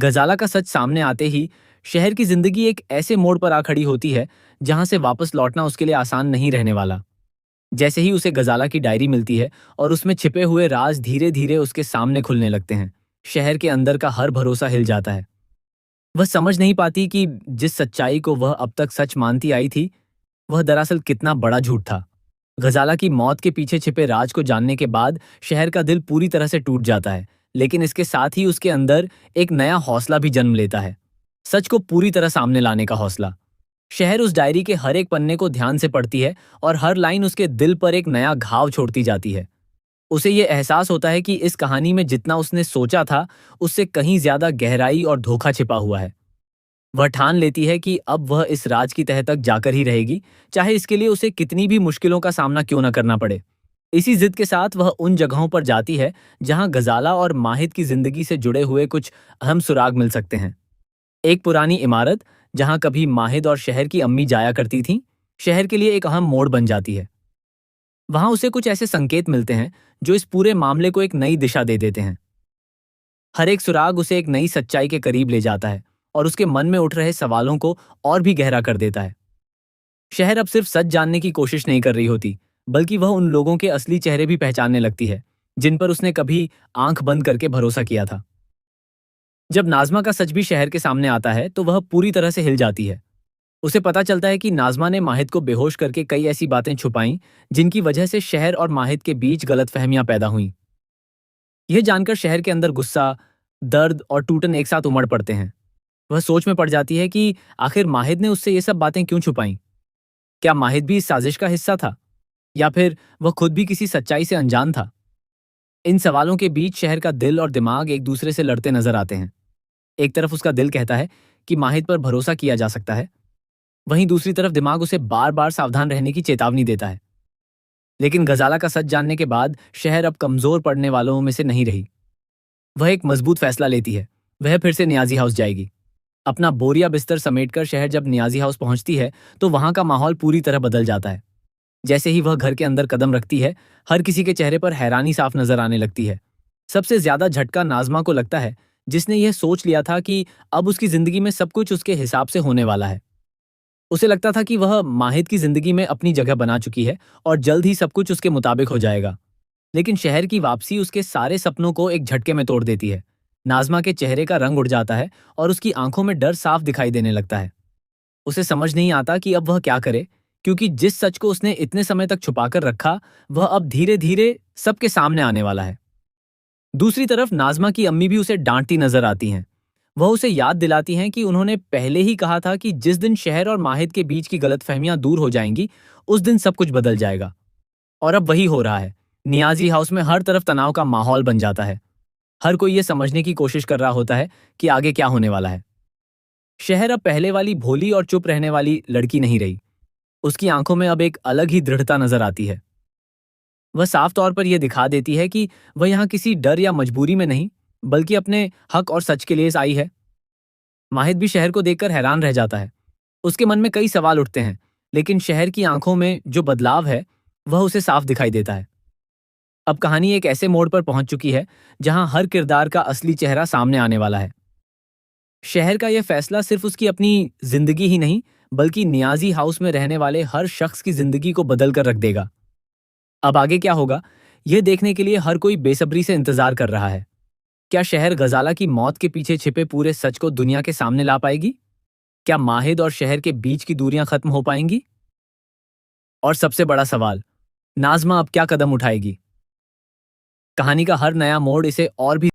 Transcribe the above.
गजाला का सच सामने आते ही शहर की जिंदगी एक ऐसे मोड़ पर आ खड़ी होती है जहां से वापस लौटना उसके लिए आसान नहीं रहने वाला। जैसे ही उसे गजाला की डायरी मिलती है और उसमें छिपे हुए राज धीरे धीरे उसके सामने खुलने लगते हैं, शहर के अंदर का हर भरोसा हिल जाता है। वह समझ नहीं पाती कि जिस सच्चाई को वह अब तक सच मानती आई थी, वह दरअसल कितना बड़ा झूठ था। गजाला की मौत के पीछे छिपे राज को जानने के बाद शहर का दिल पूरी तरह से टूट जाता है, लेकिन इसके साथ ही उसके अंदर एक नया हौसला भी जन्म लेता है। सच को पूरी तरह सामने लाने का हौसला। शहर उस डायरी के हर एक पन्ने को ध्यान से पढ़ती है और हर लाइन उसके दिल पर एक नया घाव छोड़ती जाती है। उसे ये एहसास होता है कि इस कहानी में जितना उसने सोचा था, उससे कहीं ज्यादा गहराई और धोखा छिपा हुआ है। वह ठान लेती है कि अब वह इस राज की तह तक जाकर ही रहेगी, चाहे इसके लिए उसे कितनी भी मुश्किलों का सामना क्यों न करना पड़े। इसी जिद के साथ वह उन जगहों पर जाती है जहां गजाला और माहिद की जिंदगी से जुड़े हुए कुछ अहम सुराग मिल सकते हैं। एक पुरानी इमारत जहां कभी माहिद और शहर की अम्मी जाया करती थीं, शहर के लिए एक अहम मोड़ बन जाती है। वहां उसे कुछ ऐसे संकेत मिलते हैं जो इस पूरे मामले को एक नई दिशा दे देते हैं। हर एक सुराग उसे एक नई सच्चाई के करीब ले जाता है और उसके मन में उठ रहे सवालों को और भी गहरा कर देता है। शहर अब सिर्फ सच जानने की कोशिश नहीं कर रही होती, बल्कि वह उन लोगों के असली चेहरे भी पहचानने लगती है जिन पर उसने कभी आंख बंद करके भरोसा किया था। जब नाजमा का सच भी शहर के सामने आता है तो वह पूरी तरह से हिल जाती है। उसे पता चलता है कि नाजमा ने माहिद को बेहोश करके कई ऐसी बातें छुपाईं जिनकी वजह से शहर और माहिद के बीच गलतफहमियां पैदा हुईं। यह जानकर शहर के अंदर गुस्सा, दर्द और टूटन एक साथ उमड़ पड़ते हैं। वह सोच में पड़ जाती है कि आखिर माहिद ने उससे ये सब बातें क्यों छुपाईं? क्या माहिद भी इस साजिश का हिस्सा था? या फिर वह खुद भी किसी सच्चाई से अनजान था? इन सवालों के बीच शहर का दिल और दिमाग एक दूसरे से लड़ते नजर आते हैं। एक तरफ उसका दिल कहता है कि माहिद पर भरोसा किया जा सकता है, वहीं दूसरी तरफ दिमाग उसे बार बार सावधान रहने की चेतावनी देता है। लेकिन गजाला का सच जानने के बाद शहर अब कमजोर पड़ने वालों में से नहीं रही। वह एक मजबूत फैसला लेती है। वह फिर से नियाजी हाउस जाएगी। अपना बोरिया बिस्तर समेटकर शहर जब नियाजी हाउस पहुंचती है तो वहां का माहौल पूरी तरह बदल जाता है। जैसे ही वह घर के अंदर कदम रखती है, हर किसी के चेहरे पर हैरानी साफ नजर आने लगती है। सबसे ज्यादा झटका नाजमा को लगता है, जिसने यह सोच लिया था कि अब उसकी जिंदगी में सब कुछ उसके हिसाब से होने वाला है। उसे लगता था कि वह माहिद की जिंदगी में अपनी जगह बना चुकी है और जल्द ही सब कुछ उसके मुताबिक हो जाएगा। लेकिन शहर की वापसी उसके सारे सपनों को एक झटके में तोड़ देती है। नाजमा के चेहरे का रंग उड़ जाता है और उसकी आंखों में डर साफ दिखाई देने लगता है। उसे समझ नहीं आता कि अब वह क्या करे, क्योंकि जिस सच को उसने इतने समय तक छुपाकर रखा, वह अब धीरे धीरे सबके सामने आने वाला है। दूसरी तरफ नाजमा की अम्मी भी उसे डांटती नजर आती हैं। वह उसे याद दिलाती हैं कि उन्होंने पहले ही कहा था कि जिस दिन शहर और माहिद के बीच की गलतफहमियां दूर हो जाएंगी, उस दिन सब कुछ बदल जाएगा। और अब वही हो रहा है। नियाजी हाउस में हर तरफ तनाव का माहौल बन जाता है। हर कोई ये समझने की कोशिश कर रहा होता है कि आगे क्या होने वाला है। शहर अब पहले वाली भोली और चुप रहने वाली लड़की नहीं रही। उसकी आंखों में अब एक अलग ही दृढ़ता नजर आती है। वह साफ तौर पर यह दिखा देती है कि वह यहाँ किसी डर या मजबूरी में नहीं, बल्कि अपने हक और सच के लिए आई है। माहिद भी शहर को देखकर हैरान रह जाता है। उसके मन में कई सवाल उठते हैं, लेकिन शहर की आंखों में जो बदलाव है, वह उसे साफ दिखाई देता है। अब कहानी एक ऐसे मोड़ पर पहुंच चुकी है जहां हर किरदार का असली चेहरा सामने आने वाला है। शहर का यह फैसला सिर्फ उसकी अपनी जिंदगी ही नहीं, बल्कि नियाजी हाउस में रहने वाले हर शख्स की जिंदगी को बदल कर रख देगा। अब आगे क्या होगा, यह देखने के लिए हर कोई बेसब्री से इंतजार कर रहा है। क्या शहर गजाला की मौत के पीछे छिपे पूरे सच को दुनिया के सामने ला पाएगी? क्या माहिद और शहर के बीच की दूरियां खत्म हो पाएंगी? और सबसे बड़ा सवाल, नाजमा अब क्या कदम उठाएगी? कहानी का हर नया मोड़ इसे और भी